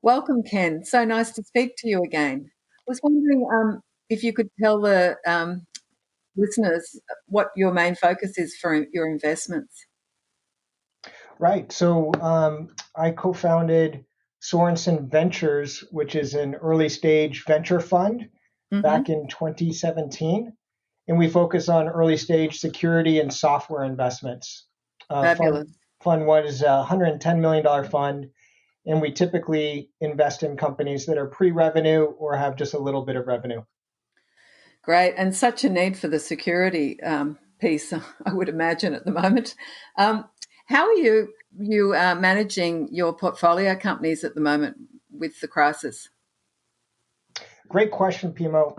Welcome, Ken. So nice to speak to you again. I was wondering if you could tell the listeners what your main focus is for your investments. Right. So I co-founded Sorenson Ventures, which is an early stage venture fund back in 2017. And we focus on early stage security and software investments. Fabulous. Fund one is a $110 million fund. And we typically invest in companies that are pre-revenue or have just a little bit of revenue. Great. And such a need for the security piece, I would imagine, at the moment. How are you managing your portfolio companies at the moment with the crisis? Great question, Pimo.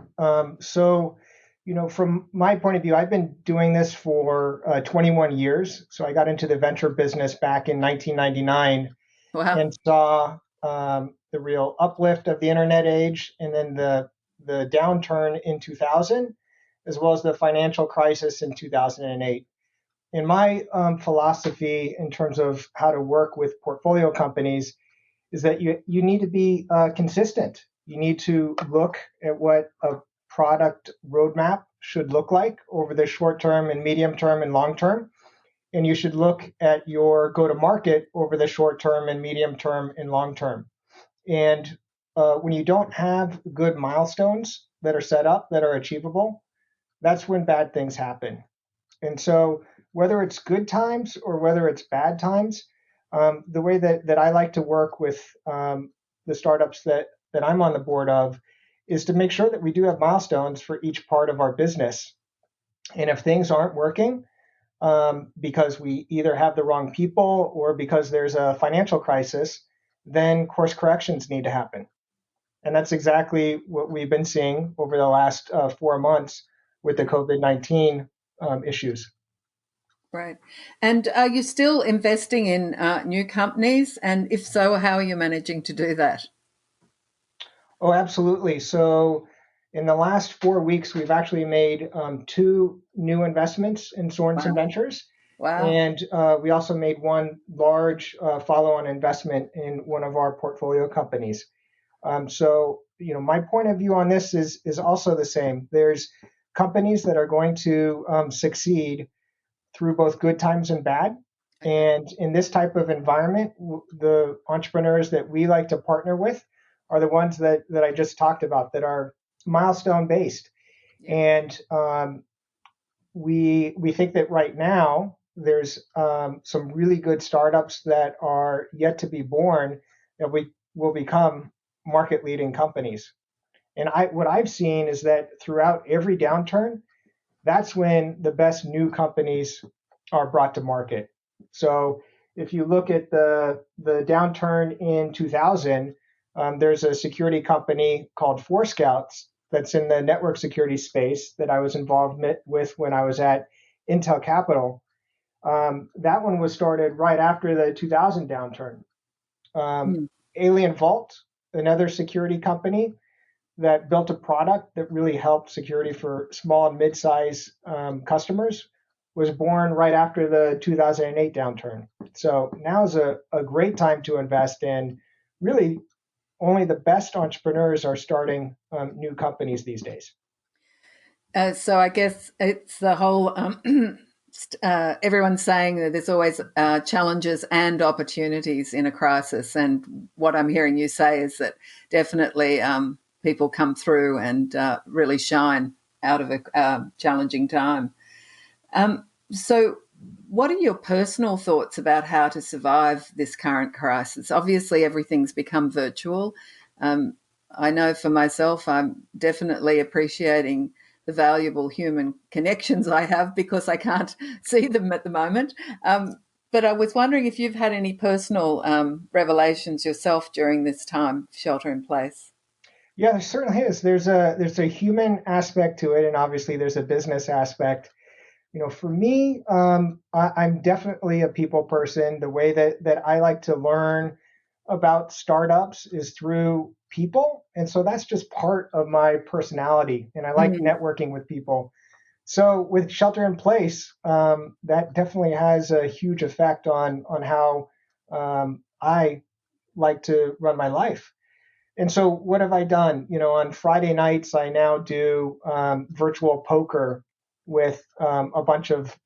From my point of view, I've been doing this for 21 years. So I got into the venture business back in 1999 and saw the real uplift of the internet age, and then the downturn in 2000, as well as the financial crisis in 2008. And my philosophy in terms of how to work with portfolio companies is that you need to be consistent. You need to look at what a product roadmap should look like over the short term and medium term and long term. And you should look at your go-to-market over the short term and medium term and long term. And when you don't have good milestones that are set up, that are achievable, that's when bad things happen. And so whether it's good times or whether it's bad times, the way that I like to work with the startups that I'm on the board of is to make sure that we do have milestones for each part of our business. And if things aren't working, because we either have the wrong people or because there's a financial crisis, then course corrections need to happen. And that's exactly what we've been seeing over the last 4 months with the COVID-19 issues. Right. And are you still investing in new companies? And if so, how are you managing to do that? Oh, absolutely. So in the last 4 weeks, we've actually made 2 new investments in Sorenson Ventures. Wow. And we also made one large follow-on investment in one of our portfolio companies. My point of view on this is also the same. There's companies that are going to succeed through both good times and bad. And in this type of environment, the entrepreneurs that we like to partner with are the ones that I just talked about that are milestone based. And we think that right now there's some really good startups that are yet to be born that we will become market leading companies. And what I've seen is that throughout every downturn, that's when the best new companies are brought to market. So if you look at the downturn in 2000, there's a security company called Forescout that's in the network security space that I was involved with when I was at Intel Capital. That one was started right after the 2000 downturn. AlienVault, another security company that built a product that really helped security for small and mid-size customers, was born right after the 2008 downturn. So now is a great time to invest in. Really, only the best entrepreneurs are starting new companies these days. So I guess it's the whole, everyone's saying that there's always challenges and opportunities in a crisis. And what I'm hearing you say is that definitely people come through and really shine out of a challenging time. So what are your personal thoughts about how to survive this current crisis? Obviously, everything's become virtual. I know for myself, I'm definitely appreciating the valuable human connections I have because I can't see them at the moment. But I was wondering if you've had any personal revelations yourself during this time, shelter in place. Yeah, there certainly is. There's a human aspect to it, and obviously there's a business aspect. For me, I'm definitely a people person. The way that I like to learn about startups is through people. And so that's just part of my personality. And I like networking with people. So with shelter in place, that definitely has a huge effect on how I like to run my life. And so what have I done? On Friday nights, I now do virtual poker with a bunch of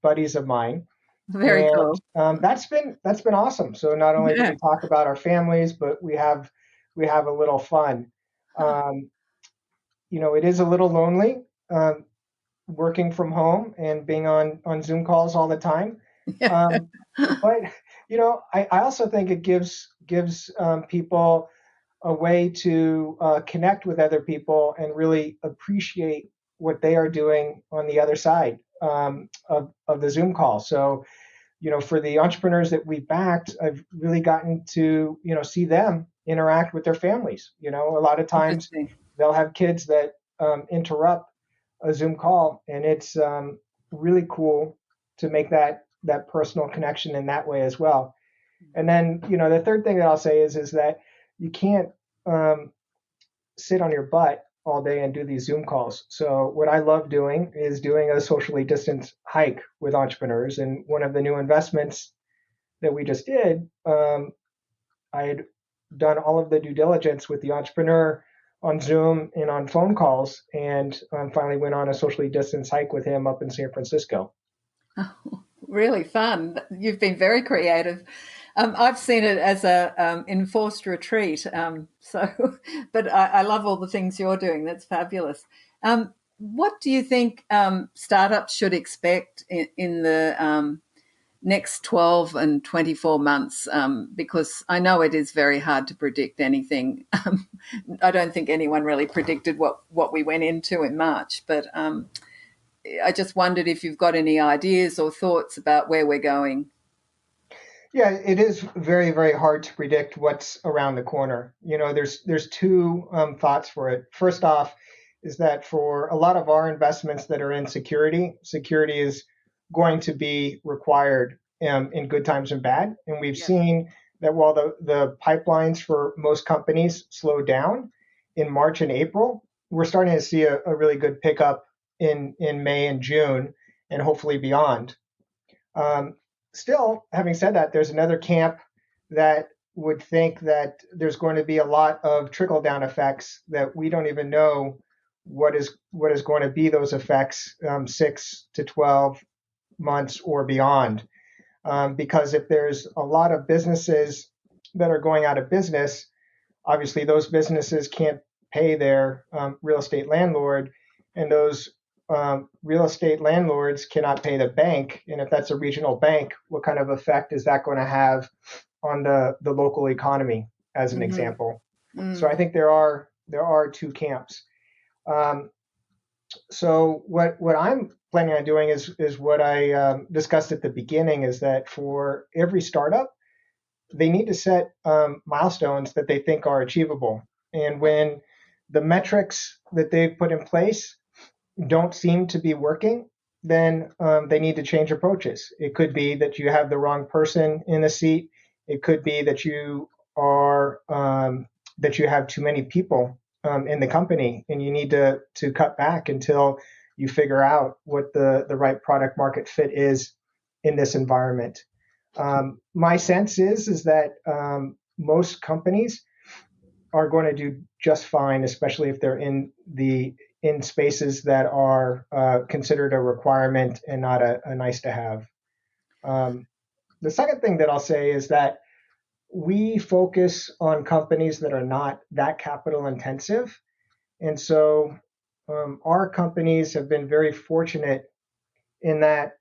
buddies of mine. Very And cool. that's been awesome. So not only do Yeah. we talk about our families, but we have a little fun. Um, it is a little lonely working from home and being on Zoom calls all the time. Yeah. Um, but I also think it gives people a way to connect with other people and really appreciate what they are doing on the other side of the Zoom call. So, for the entrepreneurs that we backed, I've really gotten to, see them interact with their families. A lot of times Interesting. they'll have kids that interrupt a Zoom call, and it's really cool to make that personal connection in that way as well. And then, the third thing that I'll say is that you can't um, sit on your butt all day and do these Zoom calls. So what I love doing is doing a socially distanced hike with entrepreneurs. And one of the new investments that we just did, I had done all of the due diligence with the entrepreneur on Zoom and on phone calls, and finally went on a socially distanced hike with him up in San Francisco. Oh, really fun. You've been very creative. I've seen it as a enforced retreat. But I love all the things you're doing. That's fabulous. What do you think startups should expect in the next 12 and 24 months? Because I know it is very hard to predict anything. I don't think anyone really predicted what we went into in March, but I just wondered if you've got any ideas or thoughts about where we're going. Yeah, it is very, very hard to predict what's around the corner. There's two thoughts for it. First off, is that for a lot of our investments that are in security is going to be required in good times and bad. And we've Yeah. seen that while the pipelines for most companies slow down in March and April, we're starting to see a really good pickup in May and June, and hopefully beyond. Um, Still, having said that, there's another camp that would think that there's going to be a lot of trickle down effects that we don't even know what is going to be those effects 6 to 12 months or beyond. Because if there's a lot of businesses that are going out of business, obviously those businesses can't pay their real estate landlord, and those real estate landlords cannot pay the bank. And if that's a regional bank, what kind of effect is that going to have on the local economy, as an Mm-hmm. example? So Mm. I think there are two camps. Um, so what I'm planning on doing is what I discussed at the beginning, is that for every startup, they need to set milestones that they think are achievable. And when the metrics that they've put in place don't seem to be working, then they need to change approaches. It could be that you have the wrong person in the seat. It could be that you have too many people in the company, and you need to cut back until you figure out what the right product market fit is in this environment. My sense is that most companies are going to do just fine, especially if they're in spaces that are considered a requirement and not a nice to have. The second thing that I'll say is that we focus on companies that are not that capital intensive. And so our companies have been very fortunate in that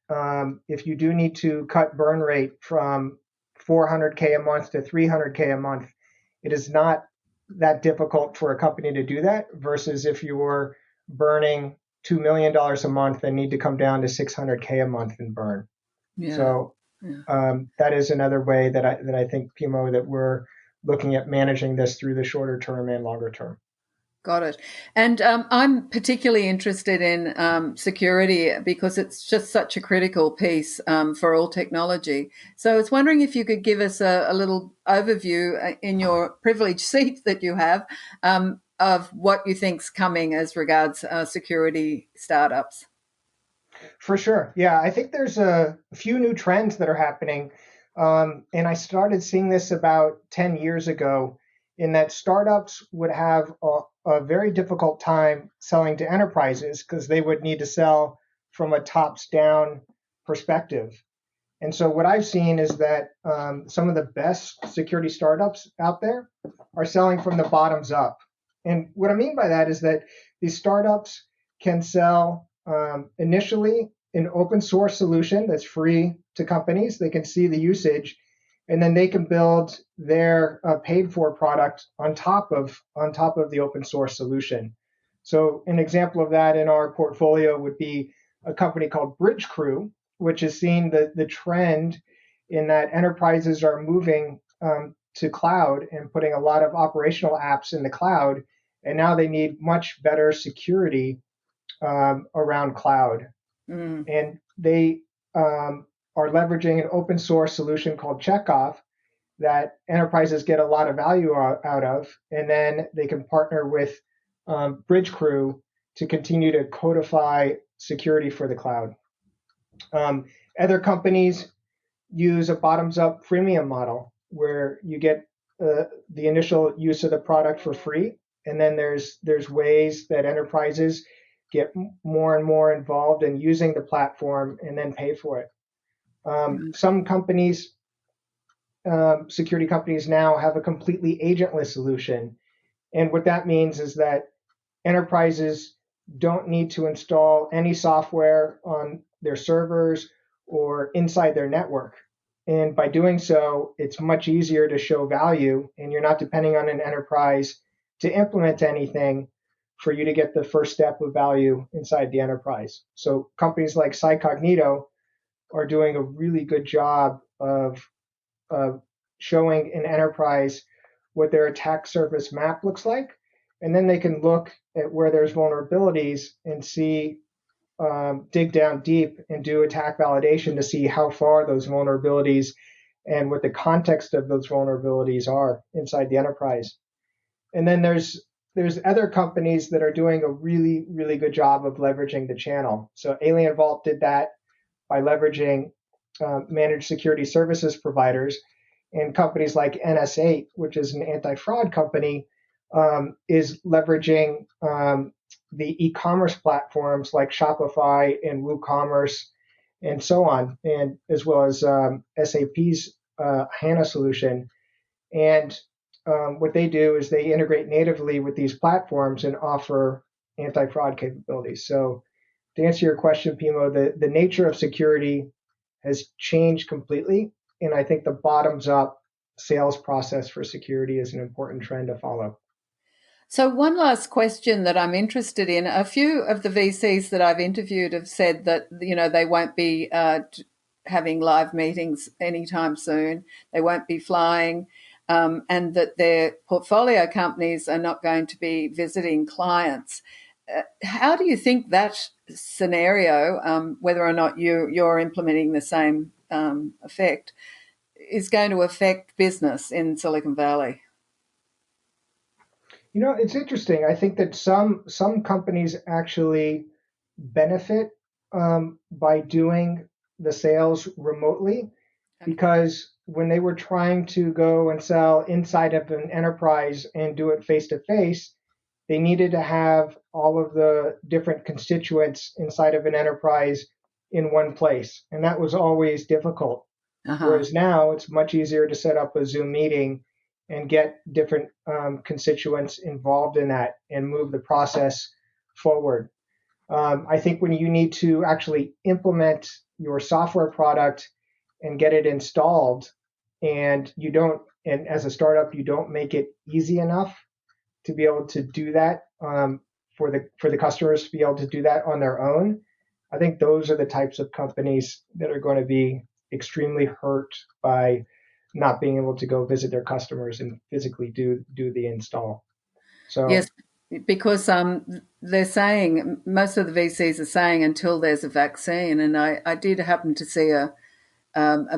if you do need to cut burn rate from 400K a month to 300K a month, it is not that difficult for a company to do that, versus if you were burning $2 million a month and need to come down to 600K a month and burn. Yeah. So Yeah. that is another way that I think, Pimo, that we're looking at managing this through the shorter term and longer term. Got it. And I'm particularly interested in security because it's just such a critical piece for all technology. So I was wondering if you could give us a little overview in your privileged seat that you have of what you think's coming as regards security startups. For sure. Yeah, I think there's a few new trends that are happening. And I started seeing this about 10 years ago in that startups would have a very difficult time selling to enterprises because they would need to sell from a tops-down perspective. And so what I've seen is that some of the best security startups out there are selling from the bottoms up. And what I mean by that is that these startups can sell initially an open source solution that's free to companies. They can see the usage, and then they can build their paid for product on top of the open source solution. So an example of that in our portfolio would be a company called Bridgecrew, which has seen the trend in that enterprises are moving to cloud and putting a lot of operational apps in the cloud, and now they need much better security around cloud. And they are leveraging an open source solution called Checkoff that enterprises get a lot of value out of, and then they can partner with Bridgecrew to continue to codify security for the cloud. Other companies use a bottoms-up freemium model where you get the initial use of the product for free, and then there's ways that enterprises get more and more involved in using the platform and then pay for it. Some companies, security companies now have a completely agentless solution, and what that means is that enterprises don't need to install any software on their servers or inside their network. And by doing so, it's much easier to show value, and you're not depending on an enterprise to implement anything for you to get the first step of value inside the enterprise. So companies like CyCognito are doing a really good job of showing an enterprise what their attack surface map looks like, and then they can look at where there's vulnerabilities and see, dig down deep and do attack validation to see how far those vulnerabilities and what the context of those vulnerabilities are inside the enterprise. And then there's other companies that are doing a really, really good job of leveraging the channel. So AlienVault did that by leveraging managed security services providers, and companies like NS8, which is an anti-fraud company, is leveraging the e-commerce platforms like Shopify and WooCommerce and so on, and as well as SAP's HANA solution. And what they do is they integrate natively with these platforms and offer anti-fraud capabilities. So to answer your question, Pimo, the nature of security has changed completely, and I think the bottoms-up sales process for security is an important trend to follow. So one last question that I'm interested in. A few of the VCs that I've interviewed have said that, they won't be having live meetings anytime soon. They won't be flying, and that their portfolio companies are not going to be visiting clients. How do you think that scenario, whether or not you're implementing the same effect, is going to affect business in Silicon Valley? It's interesting. I think that some companies actually benefit by doing the sales remotely, because when they were trying to go and sell inside of an enterprise and do it face to face, they needed to have all of the different constituents inside of an enterprise in one place, and that was always difficult. Whereas now it's much easier to set up a Zoom meeting and get different constituents involved in that and move the process forward. I think when you need to actually implement your software product and get it installed, and as a startup, you don't make it easy enough to be able to do that for the customers to be able to do that on their own, I think those are the types of companies that are going to be extremely hurt by not being able to go visit their customers and physically do the install. So yes, because they're saying, most of the VCs are saying, until there's a vaccine. And I did happen to see a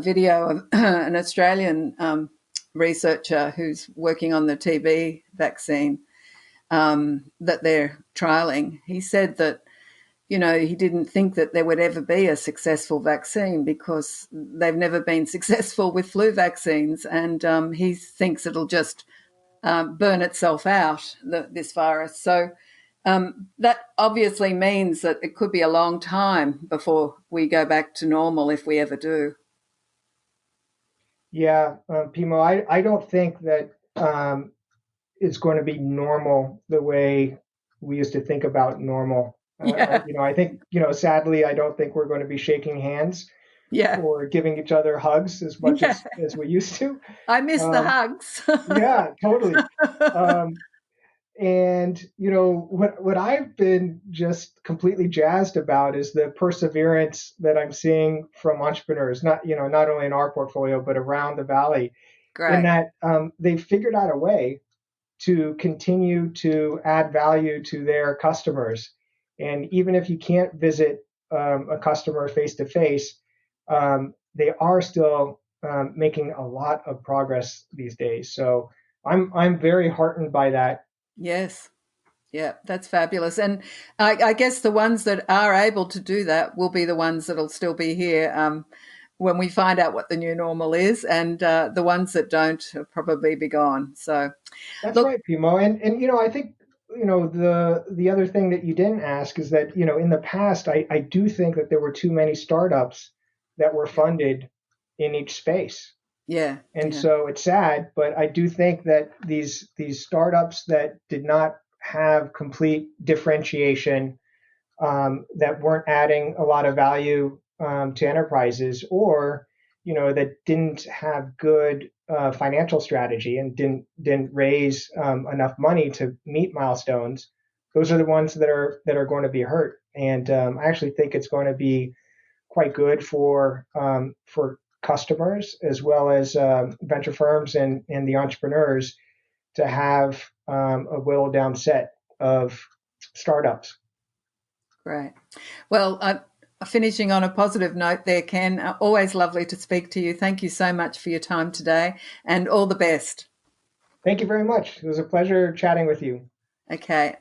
video of an Australian researcher who's working on the TB vaccine that they're trialing. He said that he didn't think that there would ever be a successful vaccine because they've never been successful with flu vaccines, and he thinks it'll just burn itself out, this virus. So that obviously means that it could be a long time before we go back to normal, if we ever do. Yeah, Pimo, I don't think that it's going to be normal the way we used to think about normal. Yeah. I think, sadly, I don't think we're going to be shaking hands Yeah. or giving each other hugs as much Yeah. as we used to. I miss the hugs. Yeah, totally. And what I've been just completely jazzed about is the perseverance that I'm seeing from entrepreneurs, not only in our portfolio but around the valley, in Great. that they've figured out a way to continue to add value to their customers. And even if you can't visit a customer face to face, they are still making a lot of progress these days. So I'm very heartened by that. Yes. Yeah, that's fabulous. And I guess the ones that are able to do that will be the ones that'll still be here when we find out what the new normal is, and the ones that don't will probably be gone. So, That's look, right, Pimo. And I think the other thing that you didn't ask is that in the past I do think that there were too many startups that were funded in each space. yeah, And yeah, so it's sad, but I do think that these startups that did not have complete differentiation, that weren't adding a lot of value to enterprises, or that didn't have good financial strategy and didn't raise enough money to meet milestones. Those are the ones that are going to be hurt. And I actually think it's going to be quite good for customers as well as venture firms and the entrepreneurs to have a whittled down set of startups. great. Well, finishing on a positive note there, Ken, always lovely to speak to you. Thank you so much for your time today, and all the best. Thank you very much. It was a pleasure chatting with you. Okay.